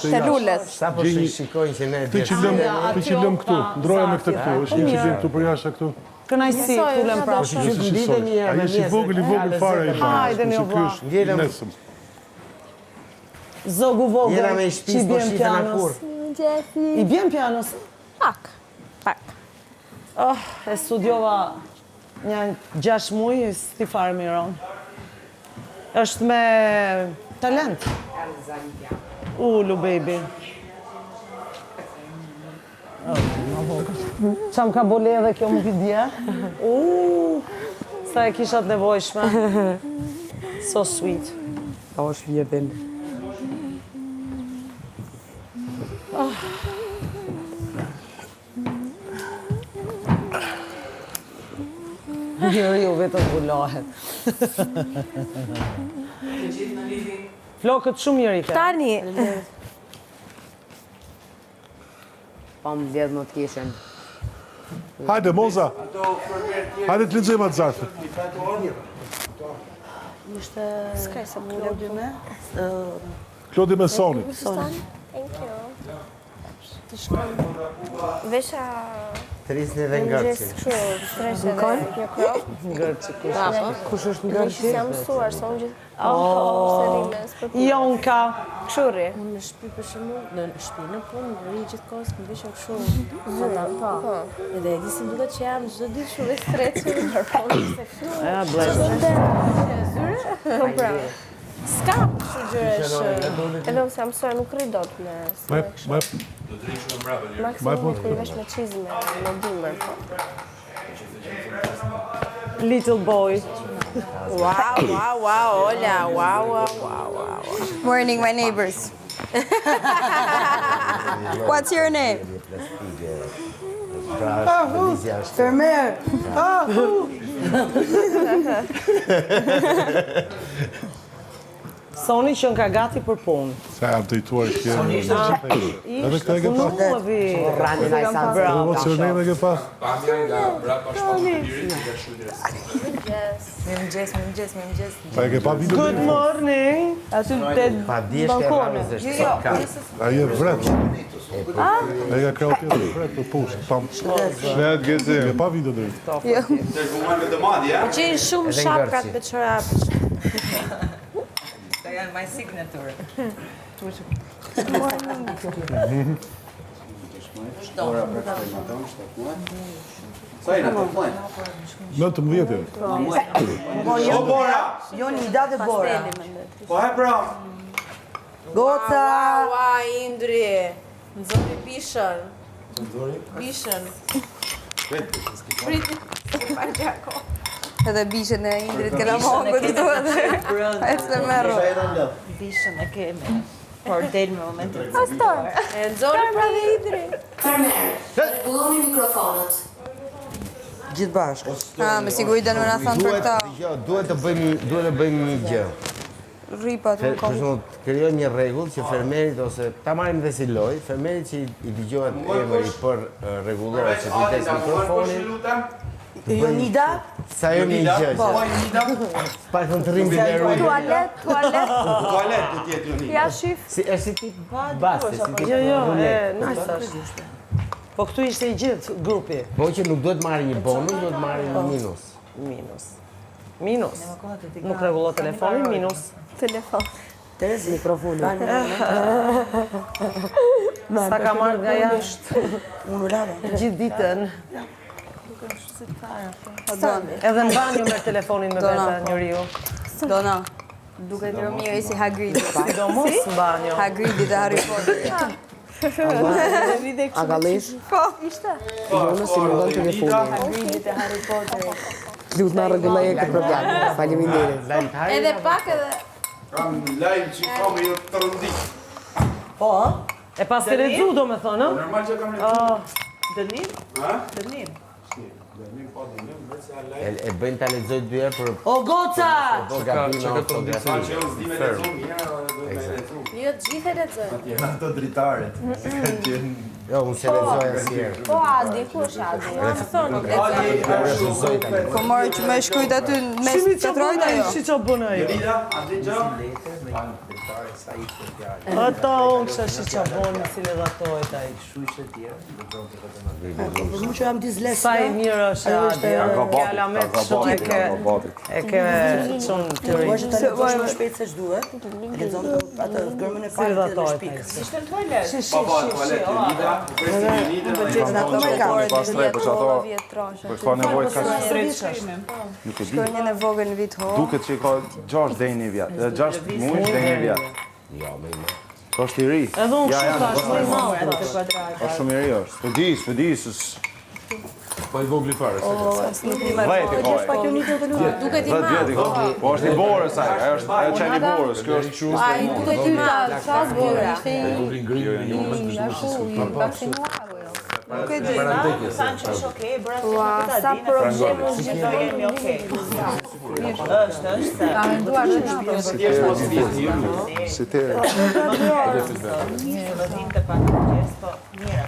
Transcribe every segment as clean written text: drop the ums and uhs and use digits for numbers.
Te lulet. Sa po shikojnë që ne Ti që lëm këtu, ndroja me këtë këtu, është një që vjen këtu për jashtë këtu. Kënaqësi, tulem prapë. Ai është i vogël fare ai. Hajde një vlla. Nesëm. Zogu vogël. Jena me shtëpi po shihen akur. I bjen pianos? Pak. Oh, e studiova një 6 muaj, s'ti fare miron. Është me talent. Ulu, baby. Qa më ka bole edhe kjo më pidje? Sa e kishat nevojshme. So sweet. Pa është vjetin. Njëri ju vetëm bullohet. Flokët shumë njëri ke. Tani. Pa më vjedh më të kishen. Hajde, Moza. Hajde të lexojmë atë zarfë. S'ka sa Klodi me. Klodi me Soni. Thank you. Të shkon. Vesha Trisni dhe ngërçin. kështu, streshe dhe një krop. Ngërçi kush. Kush është ngërçi? Jam mësuar, sa unë gjithë. Jonka. Këshurri. Unë në shtëpi për shembull, në shtëpi në punë, rri gjithkohës më veshja kështu. Po. Edhe e di si duket që jam çdo ditë shumë e stretchur, ndërkohë se kështu. Ja, blejtë. Po pra. S'ka kështu gjëresh. Edhe unë se jam mësuar nuk rri dot me maksimum nuk i vesh me çizme, me dimër. Little boy. Wow, Ola, wow. Morning, my neighbors. What's your name? Fermer. Soni që nga gati për punë. Sa jam të ituar që... Edhe këta e ke pa? Rani na i sa Edhe që rënejme e ke pa? Mirëmëngjes. Pa e ke pa video? Good morning. Aty te Pa djesh të ramës dhe shtë A je vret. E ka krau tjetër vret për pushtë. Shnet, gezi. E pa video dhe. Gjejnë shumë shapkat me çorap. Janë my signature. Sa jena të plajnë? 19. Joni, i da dhe Bora. Po he pra, Goca! Ua, Indri. Nëzori bishën. Bishën. Prit. Edhe bishën e Indrit këna mongu të duhet. E se merro. Bishën e kemi. Por del me momentin. Pastor. E nëzori pra dhe Indri. Rregulloni mikrofonët. Gjithë bashkë. Me siguri do në na thonë për këta. Duhet të bëjmë një gjë. Rripa të Për shumë, të krijojmë një rregull që fermerit ose ta marrim dhe si lojë, fermerit që i dëgjohet emri për rregullohet që kujdes mikrofonin. Jonida? Sa jo një gjë që. Pa të të rrimë dhe rrujë. Tualet. Tualet du tjetë Joni. Ja shif. Si është si tip basti, si tip Jo, nice është. Po këtu ishte i gjithë grupi. Po që nuk duhet marrë një bonus, duhet marrë një minus. Minus. Nuk rregullo telefonin, minus. Telefon. Teres mikrofonin. Sa ka marrë nga jashtë. Unë lava. Gjithë ditën. Edhe në banjo me telefonin me vete njeriu. Dona. Duket Romeo si Hagrid. Sidomos në banjo. Hagrid dhe Harry Potter. A ka lesh? Po. Ishte. Jonas si më dhënë telefonin. Hagridit e Harry Potter. Lut na rregulloj e këtë problem. Faleminderit. Edhe pak edhe... Kam lajmë që kam e jo të rëndit. Po, e pas të redzu do me thonë, Normal që kam letu. Dënim? Ha? Dënim. Dënim, po dënim, vetë se a lajmë. E bëjnë ta lexoj 2 herë për O goca! do gabime Pa ortografi. që unë s'di me lecu, mjera do me lecu. Jo, të gjithë e lexojnë. Jena të dritaret. Jo, unë se lexoj asnjëherë. Po, Adi, ku është Adi? Refuzoj tani. Po marrë që me shkujt aty në mes të trojta jo. Si që bënë ajo? Lida, Adi gjë? Ato unë kësha shi qaboni si le dhatoj taj. Për mu që jam dizleksia. Sa i mirë është Adia, fjala me të shumë e ke qënë të Po rinjë. është të lëkosh më shpejt se ç'duhet. E lexon atë gërmën e parë të shpikë. Ishte në toalet. Shi, Për ka nevojë ka Shkronjën e vogël në vit ho. duket që ka 6 deri në 1 vjet. 6 muaj deri në 1 vjet. Jo, me më. Ka është i ri. Edhe unë shumë ta është më i madhe. Ka shumë i ri është. S'pedi, Po i vogli fare. Pak ju nitë të lutem. Duket i 10 vjet i madh. ka. Po është i borës ai, ajo është ajo çani i borës. Kjo është kështu. Ai duket i madh. Çfarë bora? E vogli ngrinë, jo më Nuk e di. Sanë që është okej, bëra se Ua, nuk ta sa di. probleme Do jemi okej. Është. Ka menduar në shtëpi. Si te. Do vinte pak mëngjes, po mirë.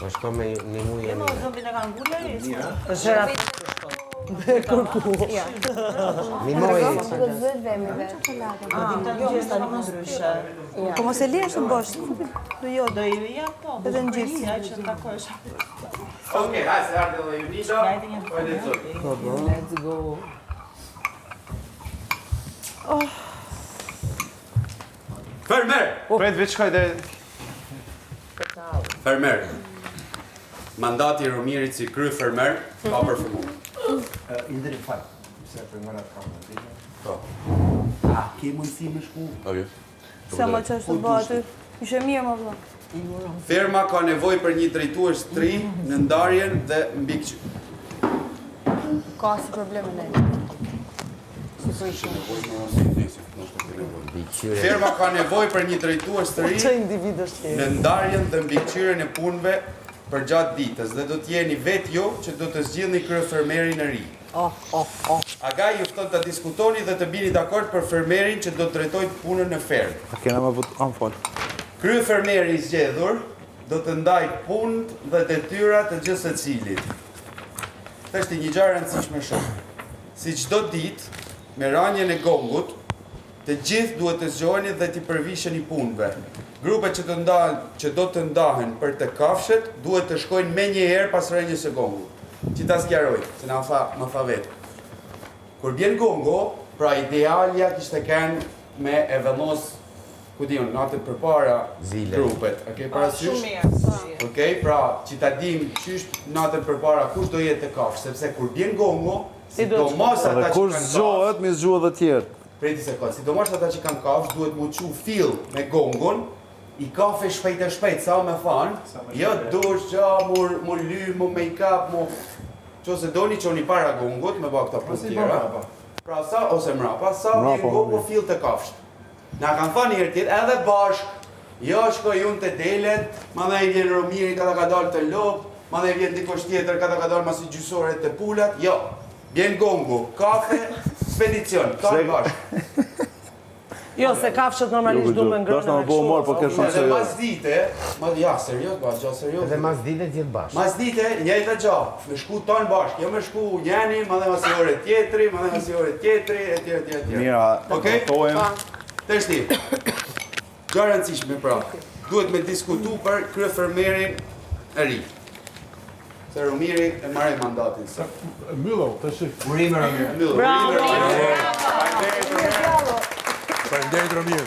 Po shko me një muje Mo mirë. zombin e kanë ngulur? Një muje. Mëngjes tani më ndryshe. Po mos e lihesh në bosh. Do jo. Do i ja po. Edhe në gjithë. Ja që takosh. Okej, hajde, ardhe dhe ju nita. Hajde një. Po e lexoj. Let's go. Fermer! Pret veç shkoj deri. Fermer. Mandati i Romirit si kry fermer ka përfunduar. Indri fal, se për nga atë kamë. Po. A ke mundësi me shku? Okej. Sa më çështë të bëhet aty. Ishe mirë më vëlla. Firma ka nevojë për një drejtues të ri në ndarjen dhe mbikëqyrjen. Ka si probleme ne. Firma ka nevojë për një drejtues të ri Që individ është në tjerë? ndarjen dhe mbikëqyrjen e punëve për gjatë ditës dhe do të jeni vetë ju që do të zgjidhni kryefermerin e ri. Aga ju fton të diskutoni dhe të bini dakord për fermerin që do të drejtojë punën në fermë. A kena më vot fal. Kryefermeri i zgjedhur do të ndaj punët dhe detyrat të çdo secilit. Këtë është një gjë e rëndësishme shumë. Si çdo ditë, me rënien e gongut, të gjithë duhet të zgjoheni dhe të përvisheni punëve. Grupet që do të ndahen për të kafshët duhet të shkojnë menjëherë pas rënies së gongut. Që ta sqaroj, se më tha vetë. Kur bjen gongo, pra idealja kishte kanë me e vendos ku diun, natën përpara Zile. grupet. A ke parasysh? Okej, pra që ta dim qysh natën përpara kush do jetë të kafshë, sepse kur bjen gongo, sidomos ata Edhe që kur kanë zgjohet, mi zgjohet edhe tjerë. Preti sekond, sidomos ata që kanë kafshë duhet mu çu fill me gongon, i kafe shpejt e shpejt, sa me thanë, jo dush qa, mu ly, mu make-up, mu... Qose doni qoni para gongut, me ba këta punë tjera. Pra sa, ose mrapa, sa vjen gongo fill të kafshët. Na kanë thënë herë tjetë, edhe bashk, jo shkoj unë të delet, ma dhe i vjen Romiri kada ka dalë të lopë, ma dhe i vjen dikosh tjetër kada ka dalë masi gjysore të pulat, jo. Vjen gongo, kafe, spedicion, kanë bashk. Jo, se kafshët normalisht du me ngrënë me kështu. Edhe mas dite, ja, serios, ba, gja, serios. Edhe mas dite gjithë bashkë. Mas dite, njëjtë gja, me shku tonë bashkë, jo me shku njeni, ma dhe masi ore tjetri, ma dhe masi ore tjetri, e tjetri. Mira, kuptojmë. Të shti, gjë rëndësishme pra, duhet me diskutu për kryefermerin e ri. Se Romiri e marrë mandatin. Myllo, të shik. Urime Romiri. Bravo! Faleminderit Romir.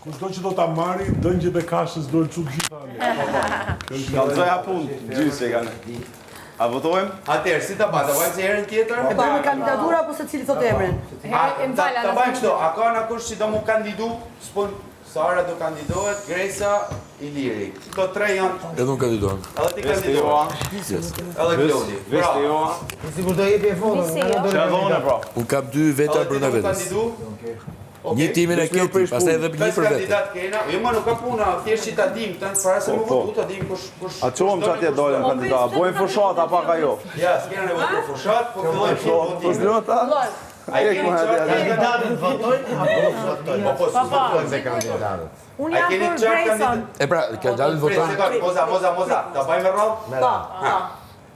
Kushdo që do ta marri, dëngjet e kashës do të çu gjitha. Kalzoja punë, gjysë e kanë. A votojmë? Atëherë, si ta bëjmë? Ta bëjmë se herën tjetër? E bëjmë kandidatura apo secili thotë emrin? Ta bëjmë kështu, a ka në kush që do mu kandidu? Sara do kandidohet, Gresa, Iliri. Këto tre janë... Edhe unë kandidohem. Edhe ti kandidohet. Edhe Klodi. Vesti Joa. Sigur do jepi e fondën. Çfarë dhone pra? Unë kam 2 veta brenda vetes. Një timin e keti, pastaj edhe një për vete. Kandidat kena, jo ma nuk ka puna, thjesht që ta dim, para se më votu, ta dim kush... A qohëm që atje dolem kandidat, bojmë fushat apak ajo. Ja, s'kena nevojë për fushat, po fillojmë votim. Fushlota? A i keni qatë Kandidatët votojnë apo votojnë? Po, Votojnë se kandidatët. Unë jam për Grayson. E pra, kandidatët votojnë. Moza, ta bajmë rrallë? Po.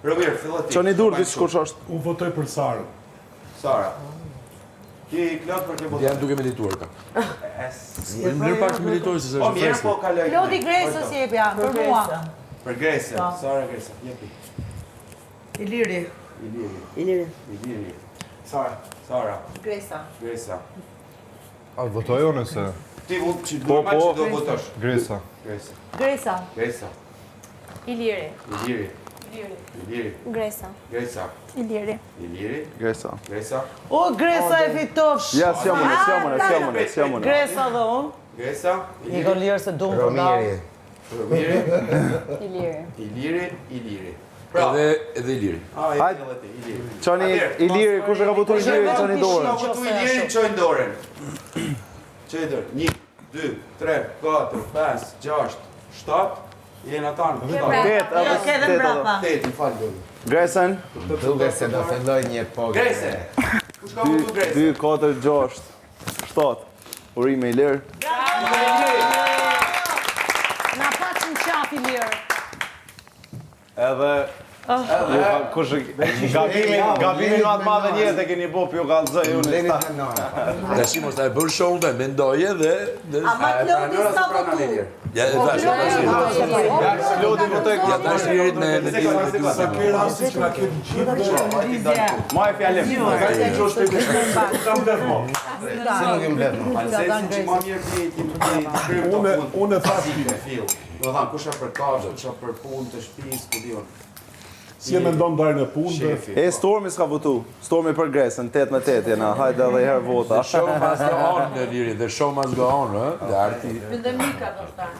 Romir, fillo ti. Qoni dur, disë kush është? Unë votoj për Sarën. Sara. Ki Klod për ke votuar. Jam duke medituar ka. Në mënyrë pak të meditoj se Po është mirë, fresk. po kaloj. Klodi Gresës jepja, për mua. Për Gresa, Sara Gresa, jepi. Iliri. Iliri. Sara. Gresa. A votoj unë se? Ti mund që do votosh. Gresa. Gresa. Iliri. Gresa. Iliri. Gresa. O, Gresa e fitosh. Ja, sjamone. Gresa dhe unë. Gresa. Niko lirë se du më Romiri. Iliri. Pra. Edhe Iliri. Hajde edhe ti, Iliri. Çani Iliri, kush e ka votuar Iliri, çani dorën. Ka votuar Iliri, çojnë dorën. Çojnë dorën. 1, 2, 3, 4, 5, 6, 7. Jena tanë. 8, më falë dorën. Gresen. Duke se do filloj një pogë. Grese. Kush ka votuar Grese? 2, 4, 6, 7. Urime Ilir. Na paçim qafi lirë. Edhe kush gabimi më të madh njerëz e keni bop ju kallzoj unë. Tash mos ta e bën show dhe mendoje dhe Ama Klodi sa votu. ja tash Klodi votoi ja tash lirit me Ma e fjalë. Si nuk im bledh. Unë thash do thamë kusha për kafshë, kusha për punë të shtëpisë, ku diun. Si e mendon darën e punës? E Stormi s'ka votu. Stormi për Gresën, 8-8 jena. Hajde edhe herë vota. show must go on, Liri, the show must go on, ëh? Dhe arti Vëndë mika do shtanë.